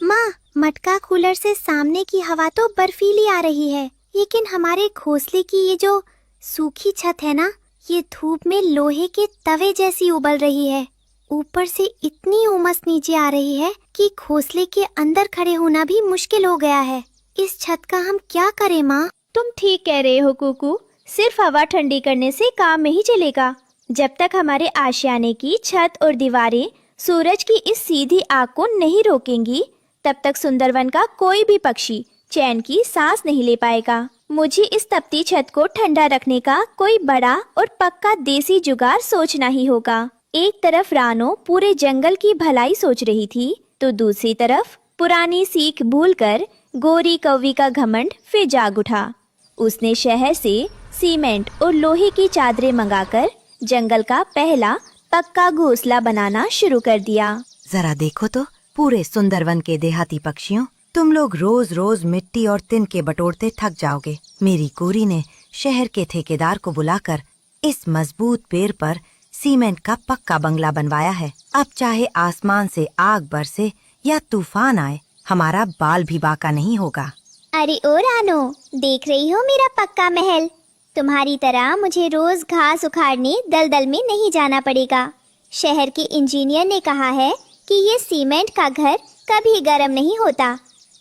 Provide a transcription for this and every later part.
माँ, मटका कूलर से सामने की हवा तो बर्फीली आ रही है, लेकिन हमारे घोंसले की ये जो सूखी छत है ना, ये धूप में लोहे के तवे जैसी उबल रही है। ऊपर से इतनी उमस नीचे आ रही है कि घोंसले के अंदर खड़े होना भी मुश्किल हो गया है। इस छत का हम क्या करें माँ? तुम ठीक कह रहे हो कुकू, सिर्फ हवा ठंडी करने से काम नहीं चलेगा। जब तक हमारे आशियाने की छत और दीवारें सूरज की इस सीधी आग को नहीं रोकेंगी, तब तक सुंदरवन का कोई भी पक्षी चैन की सांस नहीं ले पाएगा। मुझे इस तपती छत को ठंडा रखने का कोई बड़ा और पक्का देसी जुगाड़ सोचना ही होगा। एक तरफ रानो पूरे जंगल की भलाई सोच रही थी, तो दूसरी तरफ पुरानी सीख भूलकर गोरी कौवी का घमंड फिर जाग उठा। उसने शहर से सीमेंट और लोहे की चादरें मंगाकर जंगल का पहला पक्का घोंसला बनाना शुरू कर दिया। जरा देखो तो पूरे सुंदरवन के देहाती पक्षियों, तुम लोग रोज रोज मिट्टी और तिनके बटोरते थक जाओगे। मेरी कोरी ने शहर के ठेकेदार को बुलाकर इस मजबूत पेड़ पर सीमेंट का पक्का बंगला बनवाया है। अब चाहे आसमान से आग बरसे या तूफान आए, हमारा बाल भी बाका नहीं होगा। अरे ओ रानो, देख रही हो मेरा पक्का महल? तुम्हारी तरह मुझे रोज घास उखाड़ने दलदल में नहीं जाना पड़ेगा। शहर के इंजीनियर ने कहा है कि ये सीमेंट का घर कभी गर्म नहीं होता।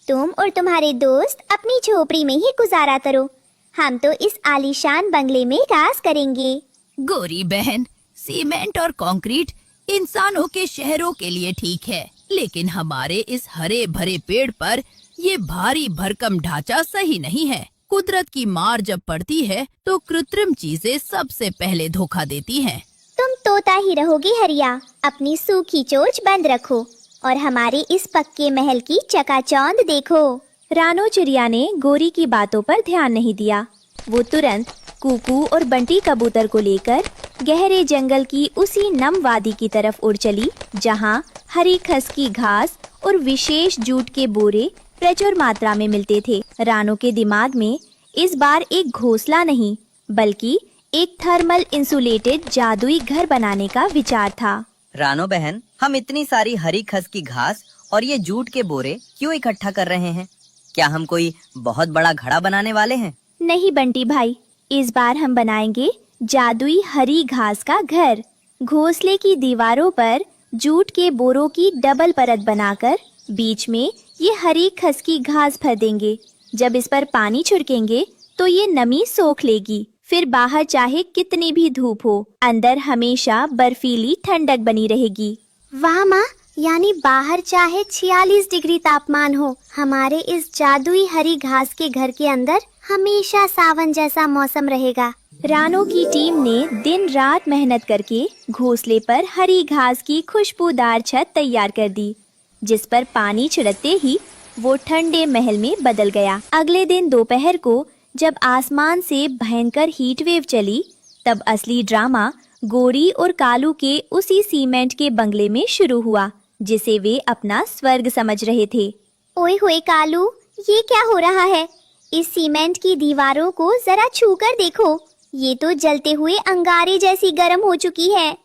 तुम और तुम्हारे दोस्त अपनी झोपड़ी में ही गुजारा करो, हम तो इस आलीशान बंगले में राज करेंगे। गोरी बहन, सीमेंट और कंक्रीट इंसानों के शहरों के लिए ठीक है, लेकिन हमारे इस हरे भरे पेड़ पर ये भारी भरकम ढांचा सही नहीं है। कुदरत की मार जब पड़ती है तो कृत्रिम चीजें सबसे पहले धोखा देती हैं। तुम तोता ही रहोगी हरिया, अपनी सूखी चोंच बंद रखो और हमारे इस पक्के महल की चकाचौंध देखो। रानो चिड़िया ने गोरी की बातों पर ध्यान नहीं दिया। वो तुरंत कुकू और बंटी कबूतर को लेकर गहरे जंगल की उसी नम वादी की तरफ उड़ चली, जहाँ हरी खसकी घास और विशेष जूट के बोरे प्रचुर मात्रा में मिलते थे। रानो के दिमाग में इस बार एक घोंसला नहीं, बल्कि एक थर्मल इंसुलेटेड जादुई घर बनाने का विचार था। रानो बहन, हम इतनी सारी हरी खसकी घास और ये जूट के बोरे क्यों इकट्ठा कर रहे हैं? क्या हम कोई बहुत बड़ा घड़ा बनाने वाले हैं? नहीं बंटी भाई, इस बार हम बनाएंगे जादुई हरी घास का घर। घोंसले की दीवारों पर जूट के बोरों की डबल परत बनाकर बीच में ये हरी खसकी घास भर देंगे। जब इस पर पानी छिड़केंगे तो ये नमी सोख लेगी। फिर बाहर चाहे कितनी भी धूप हो, अंदर हमेशा बर्फीली ठंडक बनी रहेगी। वाह माँ, यानी बाहर चाहे 46 डिग्री तापमान हो, हमारे इस जादुई हरी घास के घर के अंदर हमेशा सावन जैसा मौसम रहेगा। रानो की टीम ने दिन रात मेहनत करके घोंसले पर हरी घास की खुशबूदार छत तैयार कर दी, जिस पर पानी छिड़कते ही वो ठंडे महल में बदल गया। अगले दिन दोपहर को जब आसमान से भयंकर हीट वेव चली, तब असली ड्रामा गोरी और कालू के उसी सीमेंट के बंगले में शुरू हुआ, जिसे वे अपना स्वर्ग समझ रहे थे। ओए होए कालू, ये क्या हो रहा है? इस सीमेंट की दीवारों को जरा छूकर देखो, ये तो जलते हुए अंगारे जैसी गर्म हो चुकी है।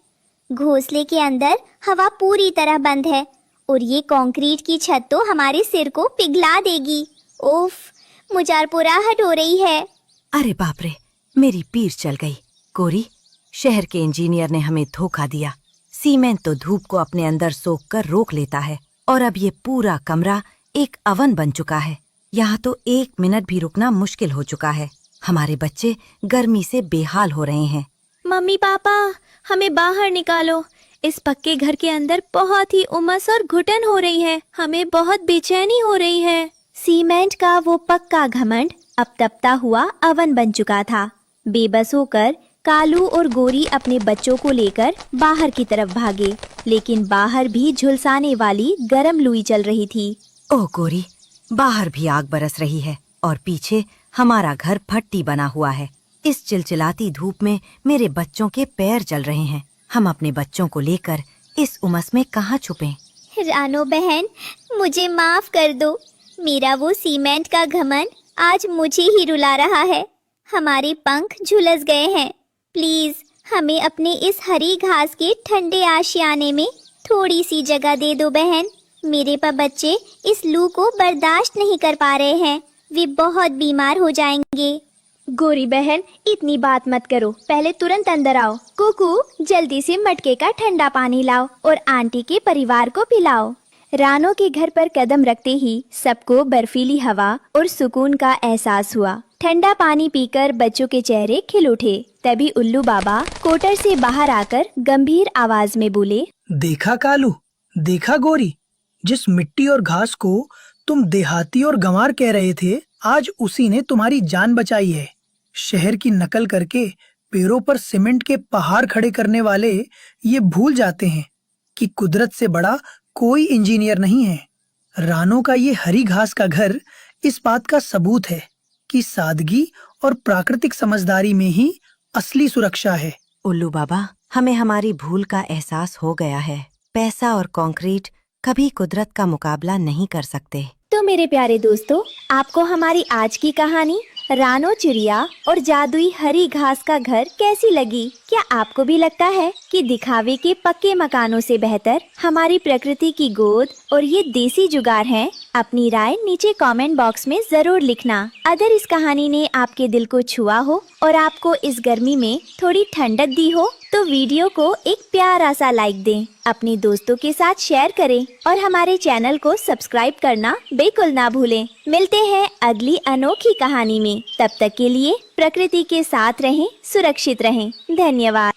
घोंसले के अंदर हवा पूरी तरह बंद है और ये कंक्रीट की छत तो हमारे सिर को पिघला देगी। ओफ, मुझारपुराहट हो रही है। अरे बाप रे, मेरी पीठ चल गई। कोरी, शहर के इंजीनियर ने हमें धोखा दिया। सीमेंट तो धूप को अपने अंदर सोख कर रोक लेता है, और अब ये पूरा कमरा एक अवन बन चुका है। यहाँ तो 1 मिनट भी रुकना मुश्किल हो चुका है। हमारे बच्चे गर्मी से बेहाल हो रहे हैं। मम्मी पापा, हमें बाहर निकालो। इस पक्के घर के अंदर बहुत ही उमस और घुटन हो रही है। हमें बहुत बेचैनी हो रही है। सीमेंट का वो पक्का घमंड अब तपता हुआ अवन बन चुका था। बेबस होकर कालू और गोरी अपने बच्चों को लेकर बाहर की तरफ भागे, लेकिन बाहर भी झुलसाने वाली गर्म लूई चल रही थी। ओह गोरी, बाहर भी आग बरस रही है और पीछे हमारा घर भट्टी बना हुआ है। इस चिलचिलाती धूप में मेरे बच्चों के पैर जल रहे हैं। हम अपने बच्चों को लेकर इस उमस में कहाँ छुपें? रानो बहन, मुझे माफ कर दो। मेरा वो सीमेंट का घमंड आज मुझे ही रुला रहा है। हमारे पंख झुलस गए हैं। प्लीज हमें अपने इस हरी घास के ठंडे आशियाने में थोड़ी सी जगह दे दो बहन। मेरे पर बच्चे इस लू को बर्दाश्त नहीं कर पा रहे हैं, वे बहुत बीमार हो जाएंगे। गोरी बहन, इतनी बात मत करो, पहले तुरंत अंदर आओ। कुकू, जल्दी से मटके का ठंडा पानी लाओ और आंटी के परिवार को पिलाओ। रानो के घर पर कदम रखते ही सबको बर्फीली हवा और सुकून का एहसास हुआ। ठंडा पानी पीकर बच्चों के चेहरे खिल उठे। तभी उल्लू बाबा कोटर से बाहर आकर गंभीर आवाज में बोले, देखा कालू, देखा गोरी, जिस मिट्टी और घास को तुम देहाती और गंवार कह रहे थे, आज उसी ने तुम्हारी जान बचाई है। शहर की नकल करके पैरों पर सीमेंट के पहाड़ खड़े करने वाले ये भूल जाते हैं कि कुदरत से बड़ा कोई इंजीनियर नहीं है। रानो का ये हरी घास का घर इस बात का सबूत है कि सादगी और प्राकृतिक समझदारी में ही असली सुरक्षा है। उल्लू बाबा, हमें हमारी भूल का एहसास हो गया है। पैसा और कंक्रीट कभी कुदरत का मुकाबला नहीं कर सकते। तो मेरे प्यारे दोस्तों, आपको हमारी आज की कहानी रानो चिड़िया और जादुई हरी घास का घर कैसी लगी? क्या आपको भी लगता है कि दिखावे के पक्के मकानों से बेहतर हमारी प्रकृति की गोद और ये देसी जुगाड़ हैं? अपनी राय नीचे कमेंट बॉक्स में जरूर लिखना। अगर इस कहानी ने आपके दिल को छुआ हो और आपको इस गर्मी में थोड़ी ठंडक दी हो तो वीडियो को एक प्यारा सा लाइक दें, अपने दोस्तों के साथ शेयर करें और हमारे चैनल को सब्सक्राइब करना बिल्कुल ना भूलें। मिलते हैं अगली अनोखी कहानी में। तब तक के लिए प्रकृति के साथ रहें, सुरक्षित रहें। धन्यवाद।